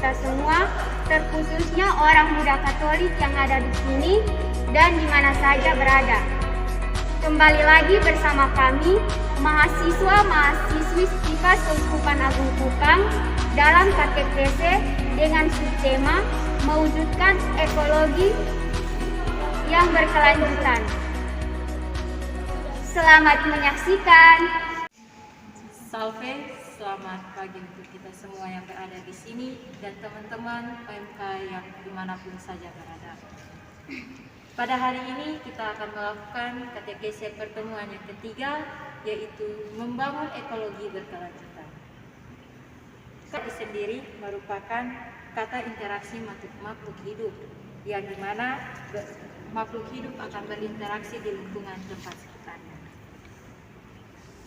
kita semua, terkhususnya orang muda Katolik yang ada di sini dan di mana saja berada. Kembali lagi bersama kami, mahasiswa-mahasiswi STIPA Keuskupan Agung Kupang dalam KTPC dengan subtema mewujudkan ekologi yang berkelanjutan. Selamat menyaksikan. Salve, selamat pagi untuk kita semua yang berada di sini dan teman-teman PMK yang dimanapun saja berada. Pada hari ini kita akan melakukan katekese pertemuan yang ketiga, yaitu membangun ekologi berkelanjutan. Kata sendiri merupakan kata interaksi makhluk hidup, yang dimana makhluk hidup akan berinteraksi di lingkungan tempat sekitarnya.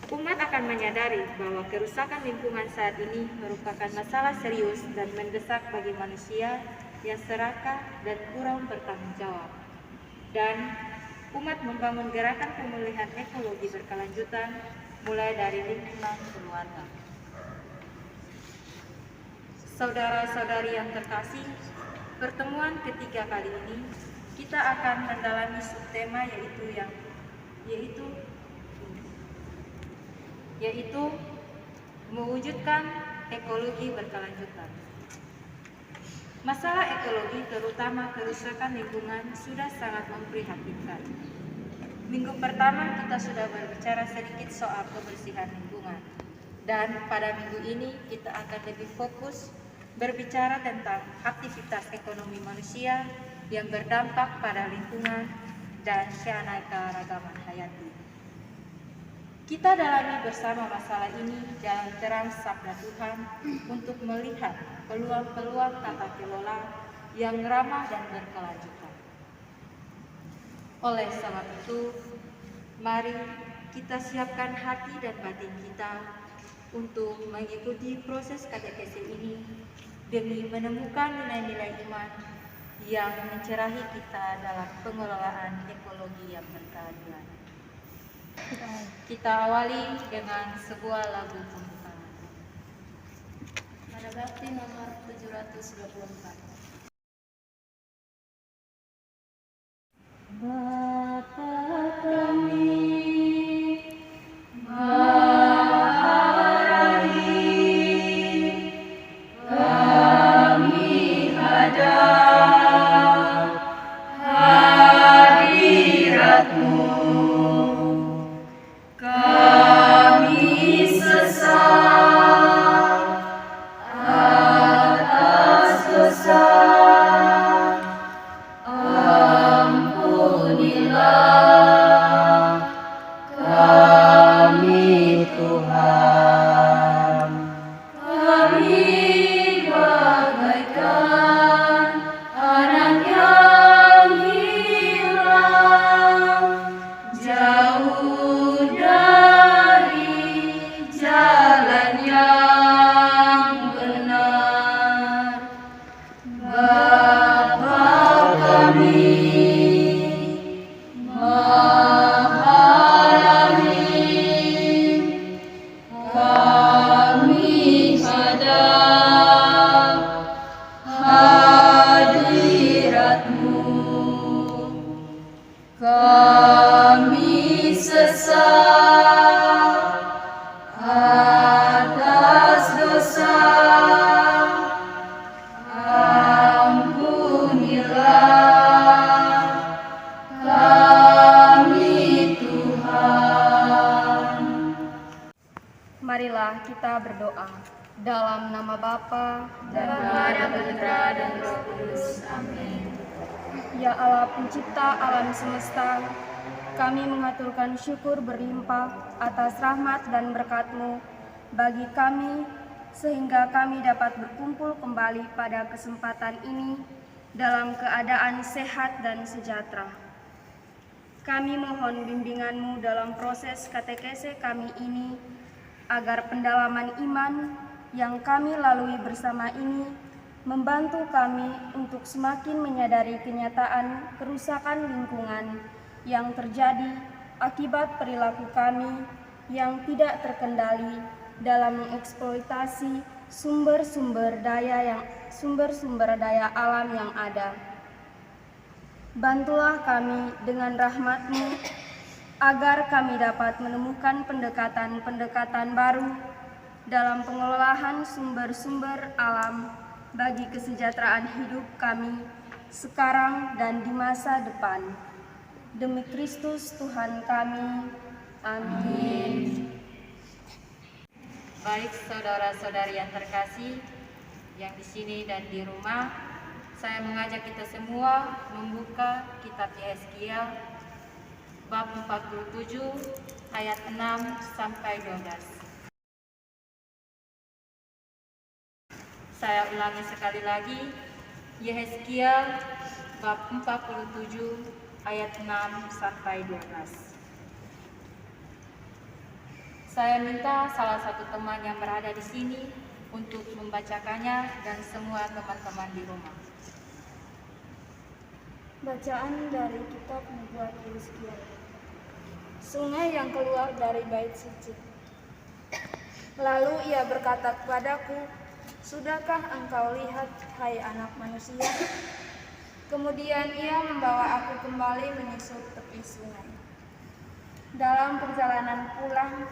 Umat akan menyadari bahwa kerusakan lingkungan saat ini merupakan masalah serius dan mendesak bagi manusia yang serakah dan kurang bertanggung jawab. Dan umat membangun gerakan pemulihan ekologi berkelanjutan mulai dari lingkungan keluarga. Saudara-saudari yang terkasih, pertemuan ketiga kali ini kita akan mendalami subtema yaitu mewujudkan ekologi berkelanjutan. Masalah ekologi, terutama kerusakan lingkungan, sudah sangat memprihatinkan. Minggu pertama kita sudah berbicara sedikit soal kebersihan lingkungan, dan pada minggu ini kita akan lebih fokus berbicara tentang aktivitas ekonomi manusia yang berdampak pada lingkungan dan keanekaragaman hayati. Kita dalami bersama masalah ini dalam terang sabda Tuhan untuk melihat peluang-peluang tata kelola yang ramah dan berkelanjutan. Oleh sebab itu, mari kita siapkan hati dan batin kita untuk mengikuti proses katekese ini demi menemukan nilai-nilai iman yang mencerahi kita dalam pengelolaan ekologi yang berkeadilan. Kita awali dengan sebuah lagu pembukaan. Nada Bakti nomor 724. Bapa kami, marilah kita berdoa. Dalam nama Bapa dan Bapa dan Putra dan Roh Kudus. Amin. Ya Allah pencipta alam semesta, kami mengaturkan syukur berlimpah atas rahmat dan berkat-Mu bagi kami, sehingga kami dapat berkumpul kembali pada kesempatan ini dalam keadaan sehat dan sejahtera. Kami mohon bimbingan-Mu dalam proses katekese kami ini, agar pendalaman iman yang kami lalui bersama ini membantu kami untuk semakin menyadari kenyataan kerusakan lingkungan yang terjadi akibat perilaku kami yang tidak terkendali dalam mengeksploitasi sumber-sumber daya yang sumber-sumber daya alam yang ada. Bantulah kami dengan rahmat-Mu, agar kami dapat menemukan pendekatan-pendekatan baru dalam pengelolaan sumber-sumber alam bagi kesejahteraan hidup kami sekarang dan di masa depan. Demi Kristus Tuhan kami. Amin. Baik saudara-saudari yang terkasih, yang di sini dan di rumah, saya mengajak kita semua membuka kitab Yehezkiel bab 47 ayat 6 sampai 12. Saya ulangi sekali lagi, Yehezkiel bab 47 ayat 6 sampai 12. Saya minta salah satu teman yang berada di sini untuk membacakannya dan semua teman-teman di rumah. Bacaan dari kitab Nubuat Yehezkiel. Sungai yang keluar dari bait suci. Lalu ia berkata kepadaku, "Sudahkah engkau lihat, hai anak manusia?" Kemudian ia membawa aku kembali menyusur tepi sungai. Dalam perjalanan pulang,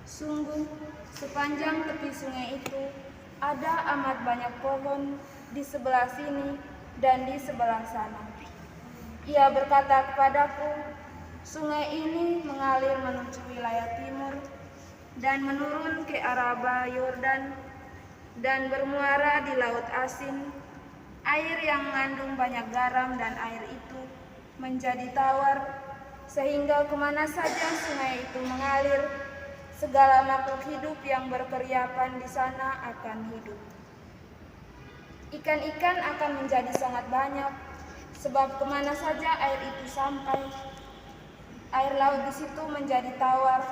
sungguh sepanjang tepi sungai itu ada amat banyak pohon di sebelah sini dan di sebelah sana. Ia berkata kepadaku, "Sungai ini mengalir menuju wilayah timur dan menurun ke arah Bah Yordan dan bermuara di Laut Asin, air yang mengandung banyak garam, dan air itu menjadi tawar, sehingga kemana saja sungai itu mengalir, segala makhluk hidup yang berkeriapan di sana akan hidup. Ikan-ikan akan menjadi sangat banyak, sebab kemana saja air itu sampai, air laut di situ menjadi tawar,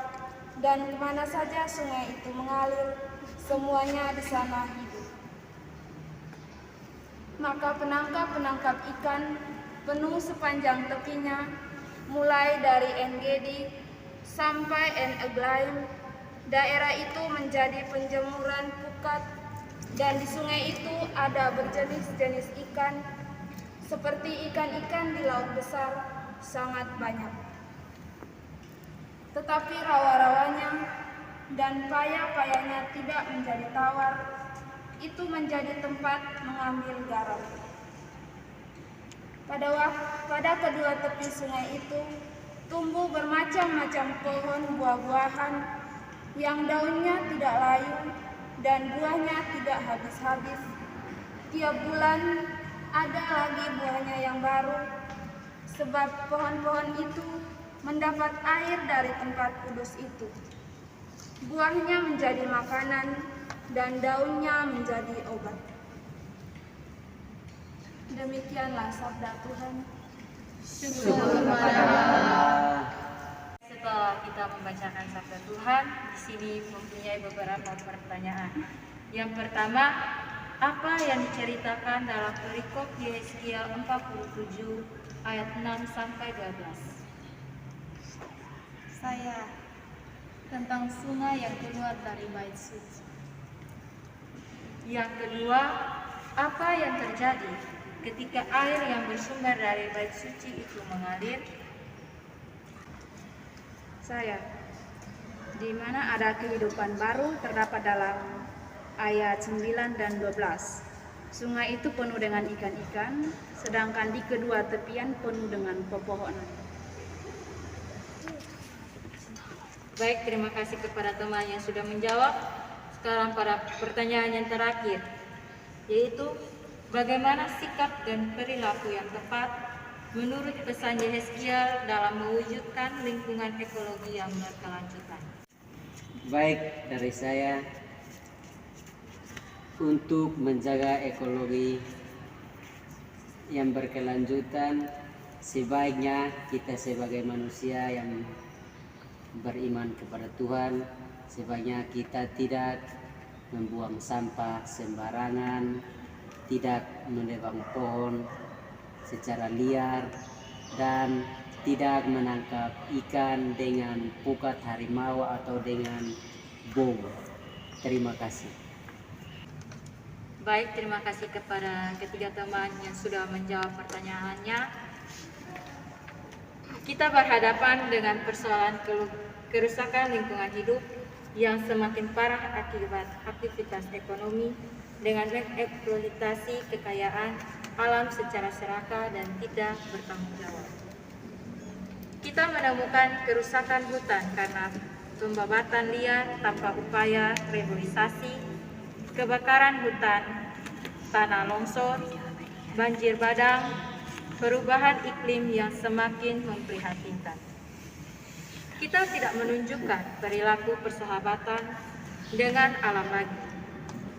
dan kemana saja sungai itu mengalir, semuanya di sana hidup. Maka penangkap-penangkap ikan penuh sepanjang tepinya, mulai dari En-Gedi sampai En-Eglaim. Daerah itu menjadi penjemuran pukat, dan di sungai itu ada berjenis-jenis ikan, seperti ikan-ikan di laut besar, sangat banyak. Tetapi rawa-rawanya dan paya-payanya tidak menjadi tawar, itu menjadi tempat mengambil garam. Pada kedua tepi sungai itu tumbuh bermacam-macam pohon buah-buahan yang daunnya tidak layu dan buahnya tidak habis-habis. Tiap bulan ada lagi buahnya yang baru, sebab pohon-pohon itu mendapat air dari tempat kudus itu. Buahnya menjadi makanan dan daunnya menjadi obat." Demikianlah sabda Tuhan. Setelah kita membacakan sabda Tuhan, di sini mempunyai beberapa pertanyaan. Yang pertama, apa yang diceritakan dalam perikop Yehezkiel 47 ayat 6 sampai 12? Saya tentang sungai yang keluar dari bait suci. Yang kedua, apa yang terjadi ketika air yang bersumber dari bait suci itu mengalir? Saya, di mana ada kehidupan baru terdapat dalam ayat 9 dan 12. Sungai itu penuh dengan ikan-ikan, sedangkan di kedua tepian penuh dengan pepohonan. Baik, terima kasih kepada teman yang sudah menjawab. Sekarang pada pertanyaan yang terakhir, yaitu bagaimana sikap dan perilaku yang tepat menurut pesan Yehezkiel dalam mewujudkan lingkungan ekologi yang berkelanjutan? Baik, dari saya, untuk menjaga ekologi yang berkelanjutan, sebaiknya kita sebagai manusia yang beriman kepada Tuhan, sebaiknya kita tidak membuang sampah sembarangan, tidak menebang pohon secara liar, dan tidak menangkap ikan dengan pukat harimau atau dengan bom. Terima kasih. Baik, terima kasih kepada ketiga teman yang sudah menjawab pertanyaannya. Kita berhadapan dengan persoalan kerusakan lingkungan hidup yang semakin parah akibat aktivitas ekonomi dengan mengeksploitasi kekayaan alam secara serakah dan tidak bertanggung jawab. Kita menemukan kerusakan hutan karena pembabatan liar tanpa upaya reboisasi, kebakaran hutan, tanah longsor, banjir bandang, perubahan iklim yang semakin memprihatinkan. Kita tidak menunjukkan perilaku persahabatan dengan alam lagi,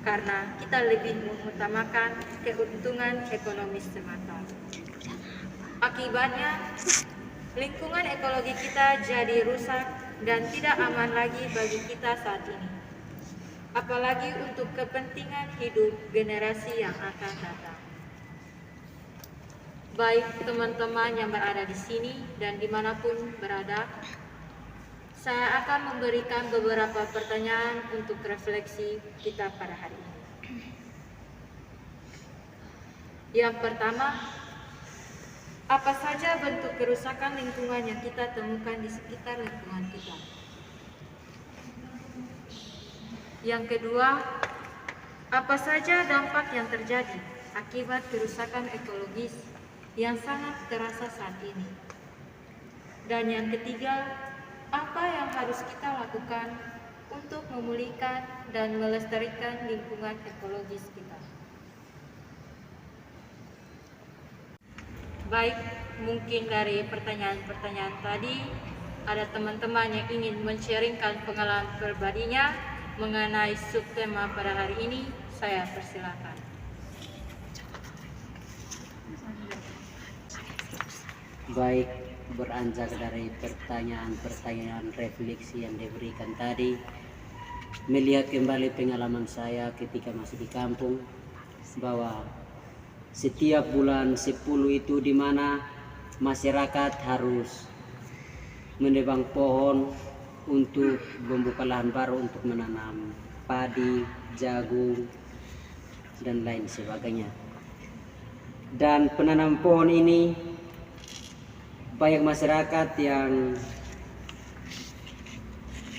karena kita lebih mengutamakan keuntungan ekonomi semata. Akibatnya, lingkungan ekologi kita jadi rusak dan tidak aman lagi bagi kita saat ini, apalagi untuk kepentingan hidup generasi yang akan datang. Baik teman-teman yang berada di sini dan dimanapun berada, saya akan memberikan beberapa pertanyaan untuk refleksi kita pada hari ini. Yang pertama, apa saja bentuk kerusakan lingkungan yang kita temukan di sekitar lingkungan kita? Yang kedua, apa saja dampak yang terjadi akibat kerusakan ekologis yang sangat terasa saat ini? Dan yang ketiga, apa yang harus kita lakukan untuk memulihkan dan melestarikan lingkungan ekologis kita? Baik, mungkin dari pertanyaan-pertanyaan tadi ada teman-teman yang ingin men-sharingkan pengalaman pribadinya mengenai subtema pada hari ini. Saya persilakan. Baik, beranjak dari pertanyaan-pertanyaan refleksi yang diberikan tadi, melihat kembali pengalaman saya ketika masih di kampung, bahwa setiap bulan 10 itu di mana masyarakat harus menebang pohon untuk membuka lahan baru untuk menanam padi, jagung, dan lain sebagainya. Dan penanam pohon ini banyak masyarakat yang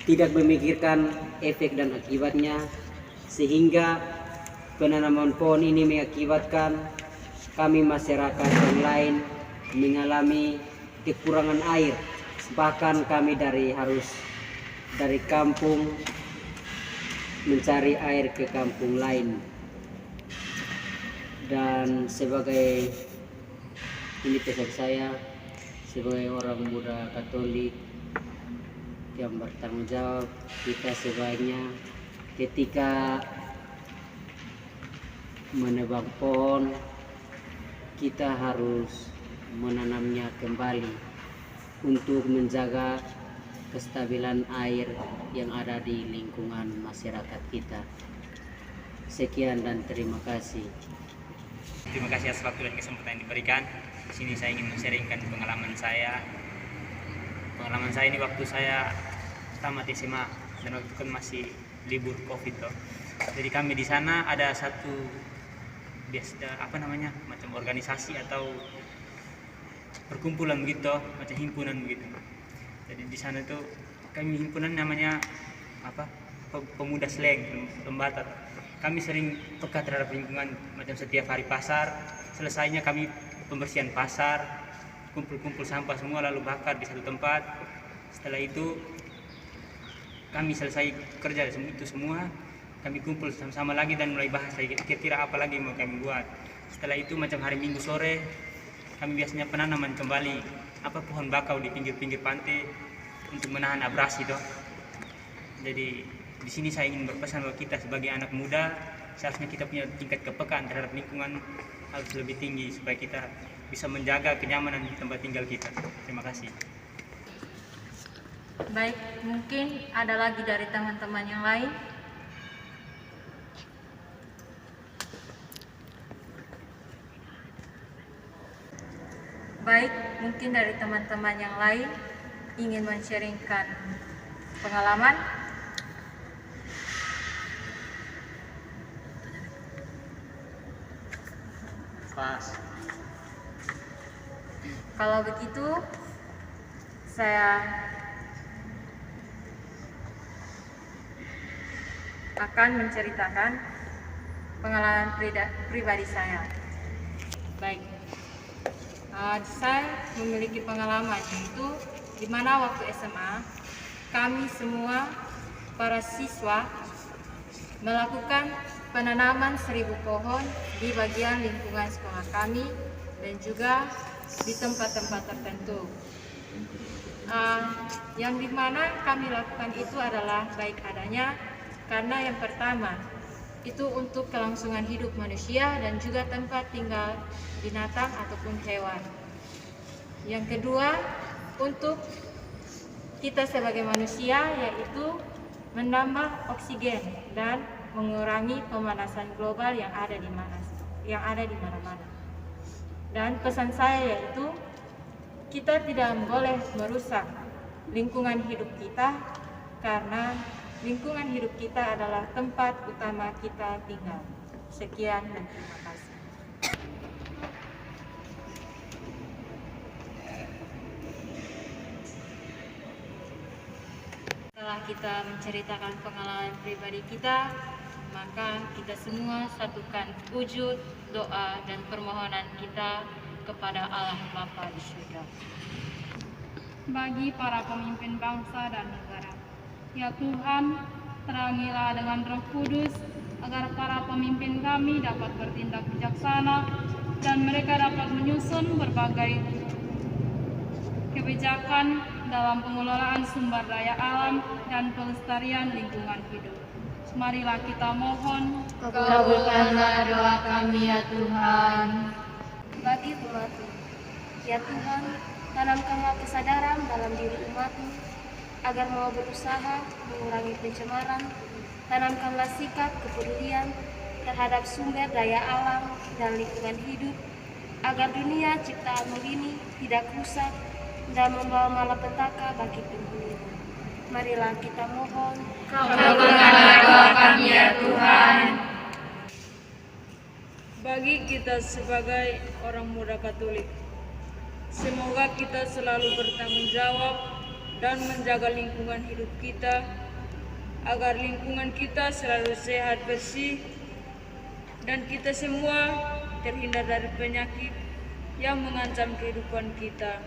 tidak memikirkan efek dan akibatnya, sehingga penanaman pohon ini mengakibatkan kami masyarakat yang lain mengalami kekurangan air. Bahkan kami harus dari kampung mencari air ke kampung lain. Dan sebagai ini pesan saya sebagai orang muda Katolik yang bertanggung jawab, kita sebaiknya ketika menebang pohon kita harus menanamnya kembali untuk menjaga kestabilan air yang ada di lingkungan masyarakat kita. Sekian dan terima kasih. Terima kasih atas waktu dan kesempatan yang diberikan. Di sini saya ingin men-sharingkan pengalaman saya. Pengalaman saya ini waktu saya tamat SMA dan waktu itu kan masih libur Covid toh. Jadi kami di sana ada satu macam organisasi atau perkumpulan begitu, macam himpunan begitu. Jadi di sana tuh kami himpunan namanya Pemuda Sleng Lembatat. Kami sering peka terhadap lingkungan, macam setiap hari pasar, selesainya kami pembersihan pasar, kumpul-kumpul sampah semua lalu bakar di satu tempat. Setelah itu kami selesai kerja itu semua, kami kumpul sama-sama lagi dan mulai bahas kira-kira apa lagi mau kami buat. Setelah itu macam hari Minggu sore kami biasanya penanaman kembali pohon bakau di pinggir-pinggir pantai untuk menahan abrasi toh. Jadi di sini saya ingin berpesan bahwa kita sebagai anak muda seharusnya kita punya tingkat kepekaan terhadap lingkungan harus lebih tinggi supaya kita bisa menjaga kenyamanan di tempat tinggal kita. Terima kasih. Baik, mungkin ada lagi dari teman-teman yang lain. Baik, mungkin dari teman-teman yang lain ingin men-sharingkan pengalaman. Pas. Kalau begitu, saya akan menceritakan pengalaman pribadi saya. Baik, saya memiliki pengalaman yaitu di mana waktu SMA kami semua para siswa melakukan penanaman 1000 pohon di bagian lingkungan sekolah kami dan juga di tempat-tempat tertentu. Yang dimana kami lakukan itu adalah baik adanya karena yang pertama itu untuk kelangsungan hidup manusia dan juga tempat tinggal binatang ataupun hewan. Yang kedua untuk kita sebagai manusia yaitu menambah oksigen dan mengurangi pemanasan global yang ada di mana-mana. Dan pesan saya yaitu kita tidak boleh merusak lingkungan hidup kita karena lingkungan hidup kita adalah tempat utama kita tinggal. Sekian dan terima kasih. Setelah kita menceritakan pengalaman pribadi kita, maka kita semua satukan wujud, doa, dan permohonan kita kepada Allah Bapa di surga. Bagi para pemimpin bangsa dan negara, ya Tuhan, terangilah dengan Roh Kudus agar para pemimpin kami dapat bertindak bijaksana dan mereka dapat menyusun berbagai kebijakan dalam pengelolaan sumber daya alam dan pelestarian lingkungan hidup. Marilah kita mohon, Kabulkanlah doa kami ya Tuhan. Bagi umat-Mu, ya Tuhan, tanamkanlah kesadaran dalam diri umat-Mu agar mau berusaha mengurangi pencemaran. Tanamkanlah sikap kepedulian terhadap sumber daya alam dan lingkungan hidup agar dunia ciptaan-Mu ini tidak rusak dan membawa malapetaka bagi penghuninya. Marilah kita mohon, Kabulkanlah doa kami ya Tuhan. Bagi kita sebagai orang muda Katolik, semoga kita selalu bertanggung jawab dan menjaga lingkungan hidup kita agar lingkungan kita selalu sehat bersih dan kita semua terhindar dari penyakit yang mengancam kehidupan kita.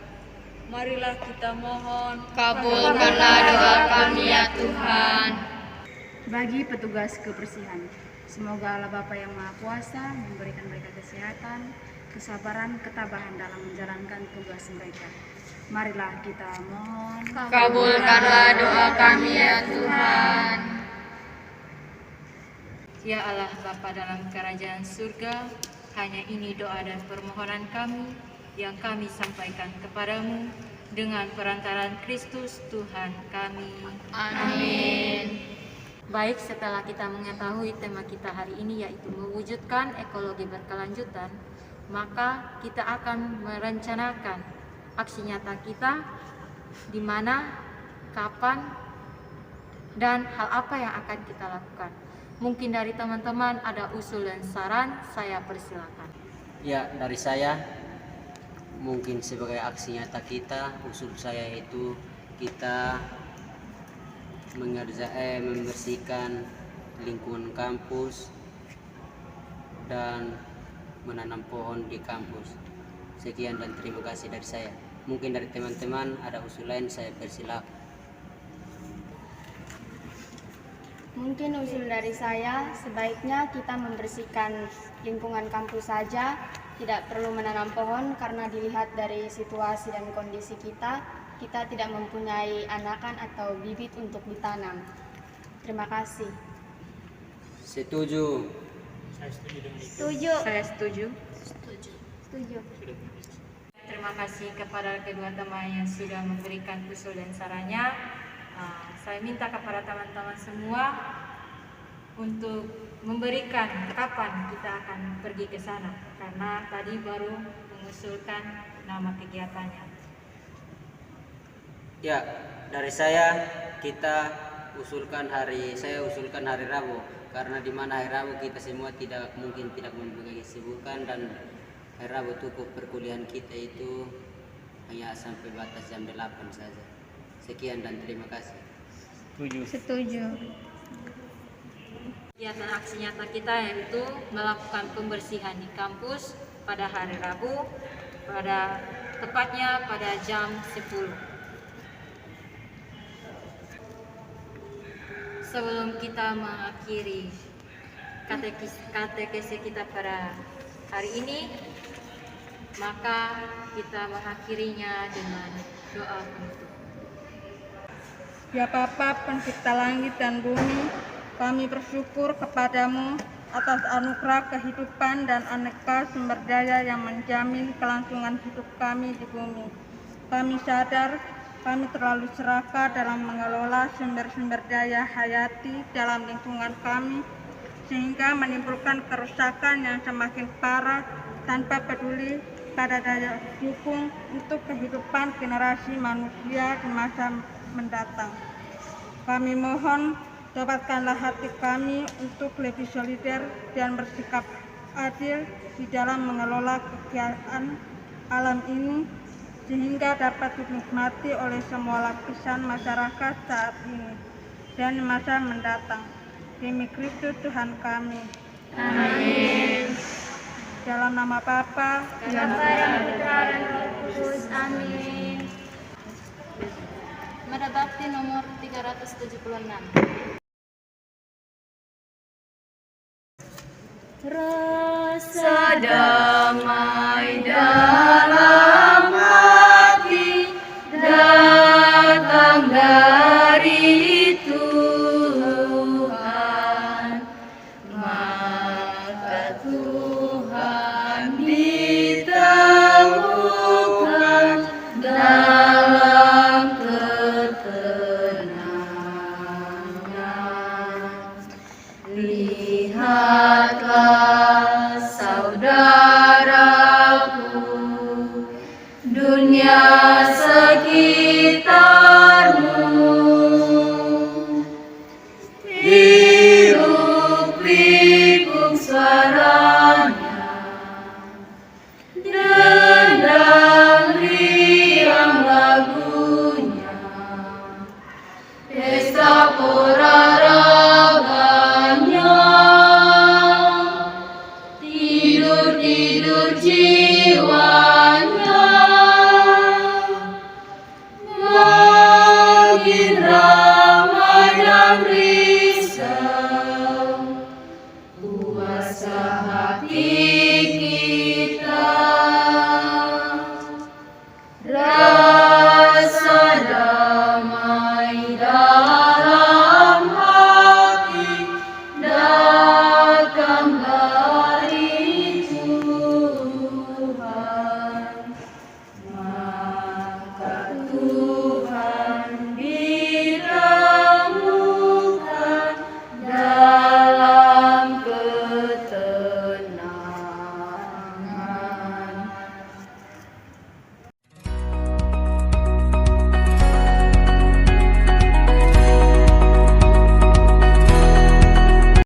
Marilah kita mohon, Kabulkanlah doa kami ya Tuhan. Bagi petugas kebersihan, semoga Allah Bapa yang Maha Kuasa memberikan mereka kesehatan, kesabaran, ketabahan dalam menjalankan tugas mereka. Marilah kita mohon, Kabulkanlah doa kami ya Tuhan. Ya Allah Bapa dalam kerajaan surga, hanya ini doa dan permohonan kami yang kami sampaikan kepadamu dengan perantaraan Kristus Tuhan kami. Amin. Baik, setelah kita mengetahui tema kita hari ini yaitu mewujudkan ekologi berkelanjutan, maka kita akan merencanakan aksi nyata kita di mana, kapan, dan hal apa yang akan kita lakukan. Mungkin dari teman-teman ada usul dan saran, saya persilakan. Ya, dari saya mungkin sebagai aksi nyata kita, usul saya itu kita membersihkan lingkungan kampus dan menanam pohon di kampus. Sekian dan terima kasih dari saya. Mungkin dari teman-teman ada usul lain, saya persilakan. Mungkin usul dari saya, sebaiknya kita membersihkan lingkungan kampus saja, tidak perlu menanam pohon karena dilihat dari situasi dan kondisi kita tidak mempunyai anakan atau bibit untuk ditanam. Terima kasih. Setuju. Setuju. Saya setuju. Setuju. Terima kasih kepada kedua teman yang sudah memberikan usul dan sarannya. Saya minta kepada teman-teman semua untuk memberikan kapan kita akan pergi ke sana, karena tadi baru mengusulkan nama kegiatannya. Ya, dari saya saya usulkan hari Rabu, karena di mana hari Rabu kita semua tidak mempunyai kesibukan dan Hari Rabu tuh perkuliahan kita itu hanya sampai batas jam 8 saja. Sekian dan terima kasih. Setuju. Kegiatan aksi nyata kita yaitu melakukan pembersihan di kampus pada hari Rabu, tepatnya pada jam 10. Sebelum kita mengakhiri katekese kita pada hari ini, maka kita mengakhirinya dengan doa penutup. Ya Bapa pencipta langit dan bumi, kami bersyukur kepadamu atas anugerah kehidupan dan aneka sumber daya yang menjamin kelangsungan hidup kami di bumi. Kami sadar kami terlalu serakah dalam mengelola sumber-sumber daya hayati dalam lingkungan kami, sehingga menimbulkan kerusakan yang semakin parah tanpa peduli pada daya dukung untuk kehidupan generasi manusia di masa mendatang. Kami mohon dapatkanlah hati kami untuk lebih solidar dan bersikap adil di dalam mengelola kekayaan alam ini, sehingga dapat dinikmati oleh semua lapisan masyarakat saat ini dan masa mendatang. Demi Kristus Tuhan kami. Amin. Dalam nama Bapa, Dan Putra dan Roh Kudus. Amin. Mada Bakti nomor 376. Rasa